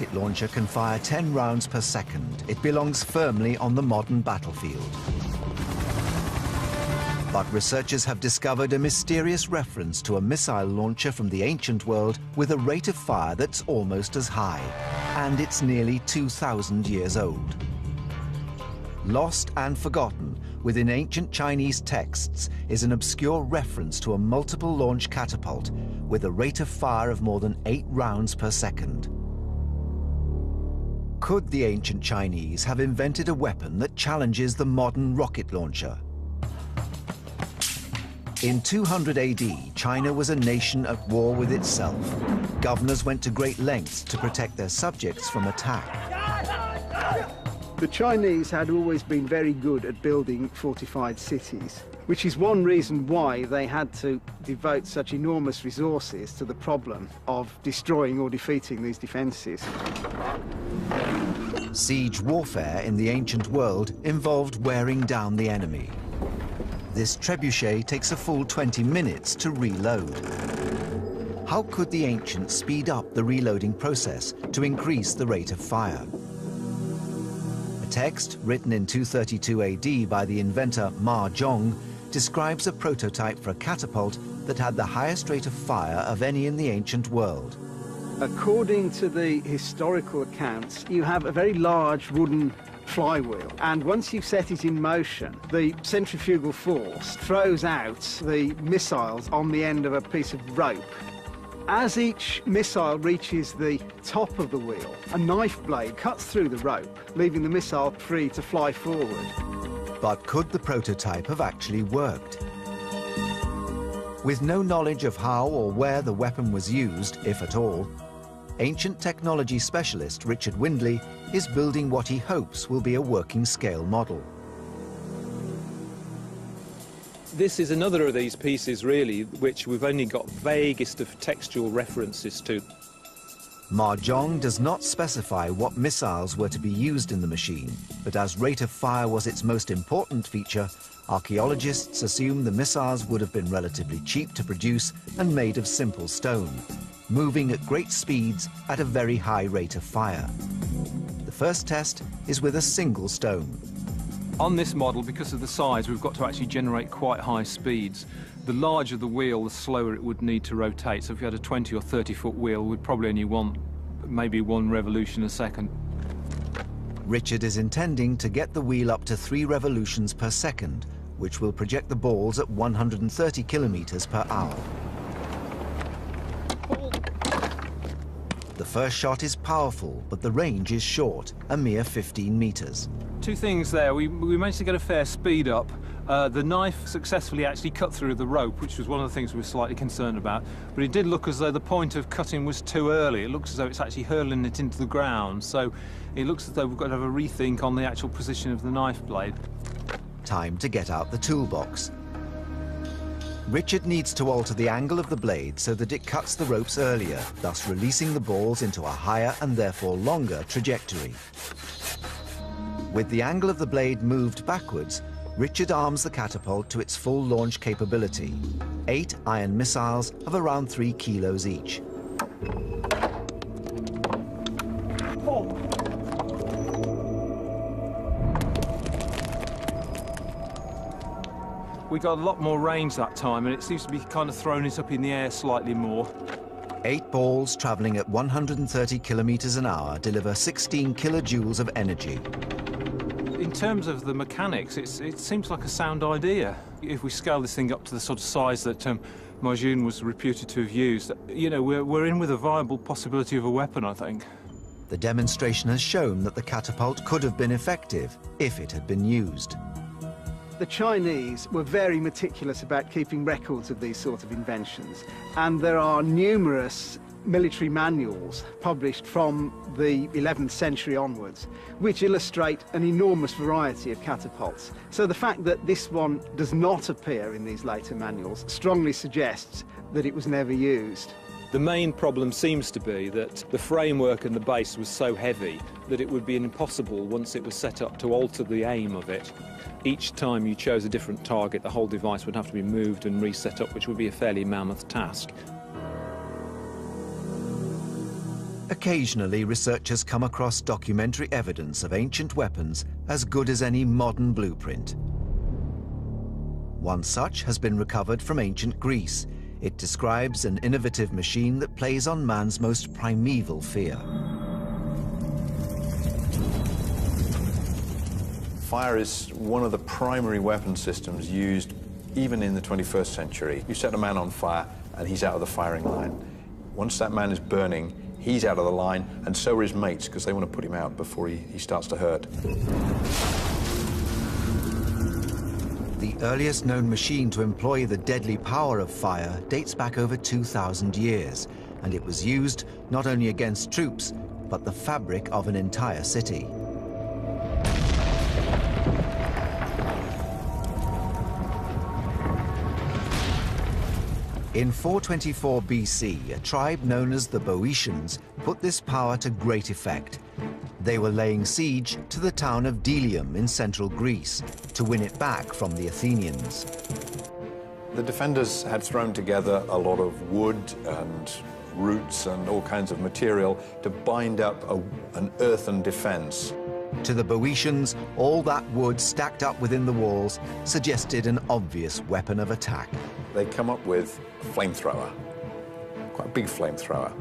rocket launcher can fire 10 rounds per second. It belongs firmly on the modern battlefield. But researchers have discovered a mysterious reference to a missile launcher from the ancient world with a rate of fire that's almost as high, and it's nearly 2,000 years old. Lost and forgotten within ancient Chinese texts is an obscure reference to a multiple launch catapult with a rate of fire of more than 8 rounds per second. Could the ancient Chinese have invented a weapon that challenges the modern rocket launcher? In 200 AD, China was a nation at war with itself. Governors went to great lengths to protect their subjects from attack. The Chinese had always been very good at building fortified cities, which is one reason why they had to devote such enormous resources to the problem of destroying or defeating these defences. Siege warfare in the ancient world involved wearing down the enemy. This trebuchet takes a full 20 minutes to reload. How could the ancients speed up the reloading process to increase the rate of fire? A text written in 232 AD by the inventor Ma Zhong describes a prototype for a catapult that had the highest rate of fire of any in the ancient world. According to the historical accounts, you have a very large wooden flywheel, and once you've set it in motion, the centrifugal force throws out the missiles on the end of a piece of rope. As each missile reaches the top of the wheel, a knife blade cuts through the rope, leaving the missile free to fly forward. But could the prototype have actually worked? With no knowledge of how or where the weapon was used, if at all, ancient technology specialist Richard Windley is building what he hopes will be a working scale model. This is another of these pieces, really, which we've only got vaguest of textual references to. Ma Zhong does not specify what missiles were to be used in the machine, but as rate of fire was its most important feature, archaeologists assume the missiles would have been relatively cheap to produce and made of simple stone, moving at great speeds at a very high rate of fire. The first test is with a single stone. On this model, because of the size, we've got to actually generate quite high speeds. The larger the wheel, the slower it would need to rotate. So if you had a 20 or 30-foot wheel, we'd probably only want maybe 1 revolution a second. Richard is intending to get the wheel up to 3 revolutions per second, which will project the balls at 130 kilometers per hour. The first shot is powerful, but the range is short, a mere 15 meters. 2 things there. We managed to get a fair speed up. The knife successfully actually cut through the rope, which was one of the things we were slightly concerned about. But it did look as though the point of cutting was too early. It looks as though it's actually hurling it into the ground. So it looks as though we've got to have a rethink on the actual position of the knife blade. Time to get out the toolbox. Richard needs to alter the angle of the blade so that it cuts the ropes earlier, thus releasing the balls into a higher and therefore longer trajectory. With the angle of the blade moved backwards, Richard arms the catapult to its full launch capability. 8 iron missiles of around 3 kilos each. We got a lot more range that time, and it seems to be kind of throwing it up in the air slightly more. 8 balls traveling at 130 kilometers an hour deliver 16 kilojoules of energy. In terms of the mechanics, it seems like a sound idea. If we scale this thing up to the sort of size that Ma Zhong was reputed to have used, you know, we're in with a viable possibility of a weapon, I think. The demonstration has shown that the catapult could have been effective if it had been used. The Chinese were very meticulous about keeping records of these sort of inventions, and there are numerous military manuals published from the 11th century onwards, which illustrate an enormous variety of catapults. So the fact that this one does not appear in these later manuals strongly suggests that it was never used. The main problem seems to be that the framework and the base was so heavy that it would be impossible, once it was set up, to alter the aim of it. Each time you chose a different target, the whole device would have to be moved and reset up, which would be a fairly mammoth task. Occasionally, researchers come across documentary evidence of ancient weapons as good as any modern blueprint. One such has been recovered from ancient Greece. It describes an innovative machine that plays on man's most primeval fear. Fire is one of the primary weapon systems used even in the 21st century. You set a man on fire and he's out of the firing line. Once that man is burning, he's out of the line, and so are his mates, because they want to put him out before he starts to hurt. The earliest known machine to employ the deadly power of fire dates back over 2,000 years, and it was used not only against troops, but the fabric of an entire city. In 424 BC, a tribe known as the Boeotians put this power to great effect. They were laying siege to the town of Delium in central Greece to win it back from the Athenians. The defenders had thrown together a lot of wood and roots and all kinds of material to bind up an earthen defense. To the Boeotians, all that wood stacked up within the walls suggested an obvious weapon of attack. They come up with a flamethrower, quite a big flamethrower.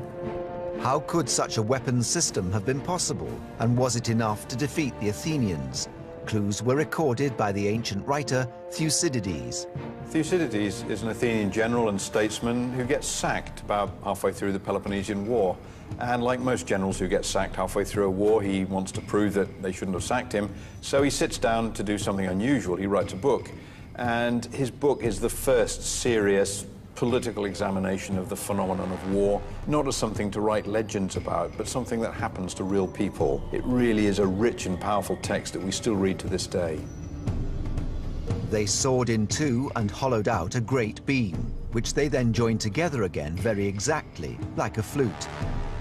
How could such a weapons system have been possible, and was it enough to defeat the Athenians? Clues were recorded by the ancient writer Thucydides. Thucydides is an Athenian general and statesman who gets sacked about halfway through the Peloponnesian War. And like most generals who get sacked halfway through a war, he wants to prove that they shouldn't have sacked him. So he sits down to do something unusual. He writes a book. And his book is the first serious political examination of the phenomenon of war, not as something to write legends about, but something that happens to real people. It really is a rich and powerful text that we still read to this day. They sawed in two and hollowed out a great beam, which they then joined together again very exactly, like a flute,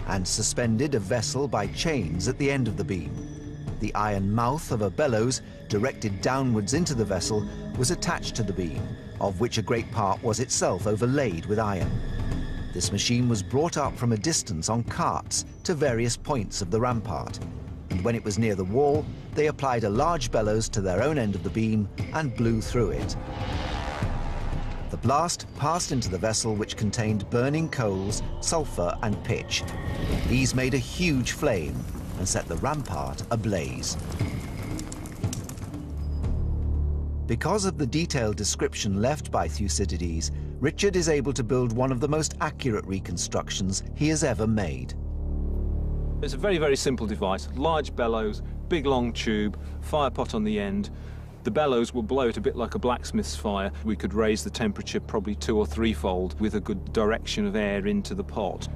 and suspended a vessel by chains at the end of the beam. The iron mouth of a bellows, directed downwards into the vessel, was attached to the beam, of which a great part was itself overlaid with iron. This machine was brought up from a distance on carts to various points of the rampart, and when it was near the wall, they applied a large bellows to their own end of the beam and blew through it. The blast passed into the vessel, which contained burning coals, sulfur and pitch. These made a huge flame and set the rampart ablaze. Because of the detailed description left by Thucydides, Richard is able to build one of the most accurate reconstructions he has ever made. It's a very, very simple device. Large bellows, big long tube, fire pot on the end. The bellows will blow it a bit like a blacksmith's fire. We could raise the temperature probably 2- or 3-fold with a good direction of air into the pot.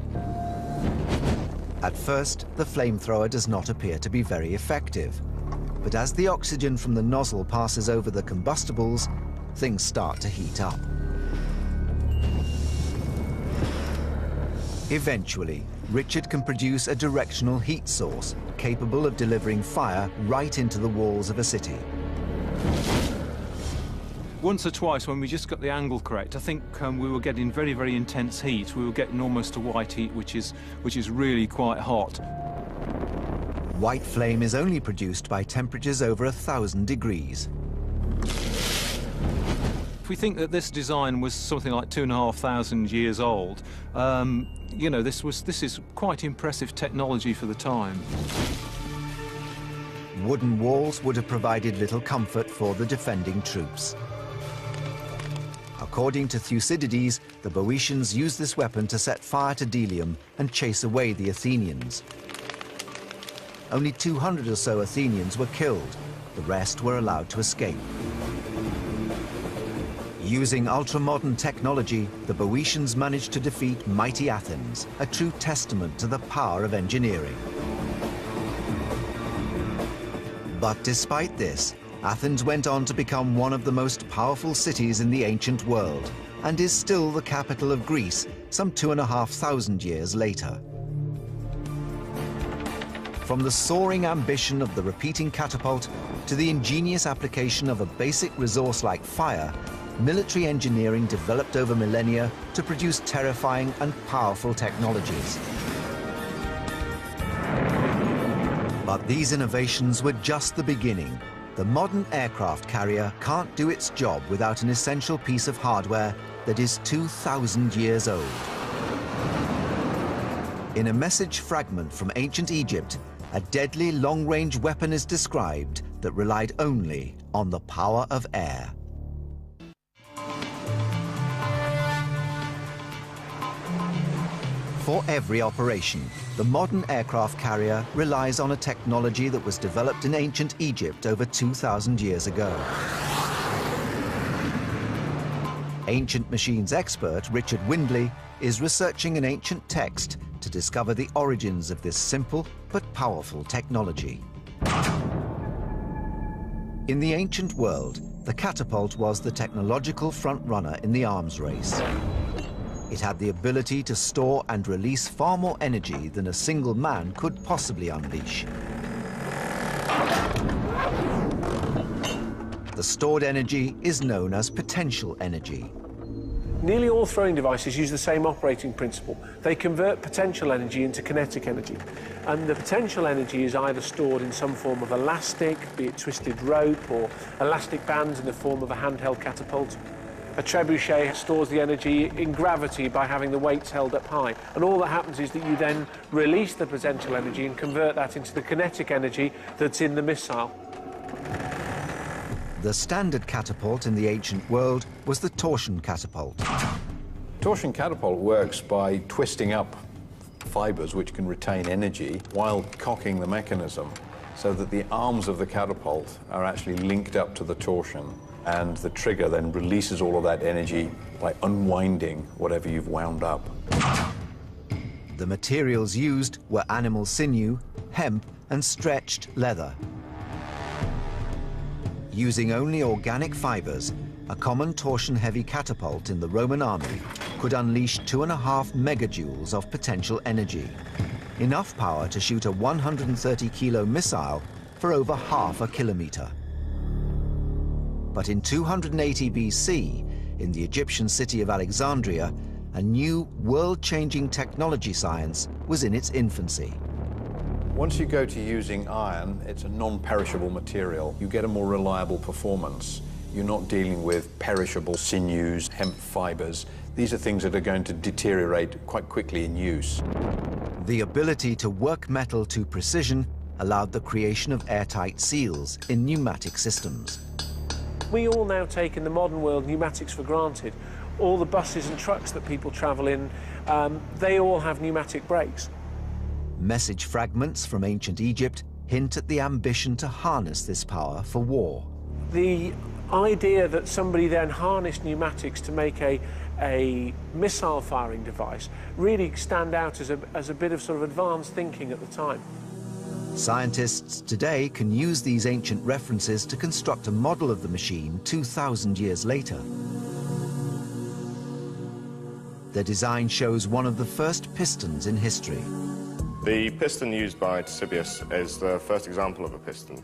At first, the flamethrower does not appear to be very effective. But as the oxygen from the nozzle passes over the combustibles, things start to heat up. Eventually, Richard can produce a directional heat source capable of delivering fire right into the walls of a city. Once or twice, when we just got the angle correct, I think we were getting very, very intense heat. We were getting almost a white heat, which is really quite hot. White flame is only produced by temperatures over 1,000 degrees. If we think that this design was something like 2,500 years old, you know, this is quite impressive technology for the time. Wooden walls would have provided little comfort for the defending troops. According to Thucydides, the Boeotians used this weapon to set fire to Delium and chase away the Athenians. Only 200 or so Athenians were killed. The rest were allowed to escape. Using ultra-modern technology, the Boeotians managed to defeat mighty Athens, a true testament to the power of engineering. But despite this, Athens went on to become one of the most powerful cities in the ancient world, and is still the capital of Greece some 2,500 years later. From the soaring ambition of the repeating catapult to the ingenious application of a basic resource like fire, military engineering developed over millennia to produce terrifying and powerful technologies. But these innovations were just the beginning. The modern aircraft carrier can't do its job without an essential piece of hardware that is 2,000 years old. In a message fragment from ancient Egypt, a deadly long-range weapon is described that relied only on the power of air. For every operation, the modern aircraft carrier relies on a technology that was developed in ancient Egypt over 2,000 years ago. Ancient machines expert Richard Windley is researching an ancient text to discover the origins of this simple but powerful technology. In the ancient world, the catapult was the technological front-runner in the arms race. It had the ability to store and release far more energy than a single man could possibly unleash. The stored energy is known as potential energy. Nearly all throwing devices use the same operating principle. They convert potential energy into kinetic energy. And the potential energy is either stored in some form of elastic, be it twisted rope, or elastic bands in the form of a handheld catapult. A trebuchet stores the energy in gravity by having the weights held up high. And all that happens is that you then release the potential energy and convert that into the kinetic energy that's in the missile. The standard catapult in the ancient world was the torsion catapult. Torsion catapult works by twisting up fibers which can retain energy while cocking the mechanism so that the arms of the catapult are actually linked up to the torsion, and the trigger then releases all of that energy by unwinding whatever you've wound up. The materials used were animal sinew, hemp, and stretched leather. Using only organic fibers, a common torsion-heavy catapult in the Roman army could unleash 2.5 megajoules of potential energy, enough power to shoot a 130-kilo missile for over half a kilometer. But in 280 BC, in the Egyptian city of Alexandria, a new world-changing technology science was in its infancy. Once you go to using iron, it's a non-perishable material. You get a more reliable performance. You're not dealing with perishable sinews, hemp fibers. These are things that are going to deteriorate quite quickly in use. The ability to work metal to precision allowed the creation of airtight seals in pneumatic systems. We all now take in the modern world pneumatics for granted. All the buses and trucks that people travel in, they all have pneumatic brakes. Message fragments from ancient Egypt hint at the ambition to harness this power for war. The idea that somebody then harnessed pneumatics to make a missile firing device really stand out as a bit of sort of advanced thinking at the time. Scientists today can use these ancient references to construct a model of the machine 2,000 years later. Their design shows one of the first pistons in history. The piston used by Ctesibius is the first example of a piston.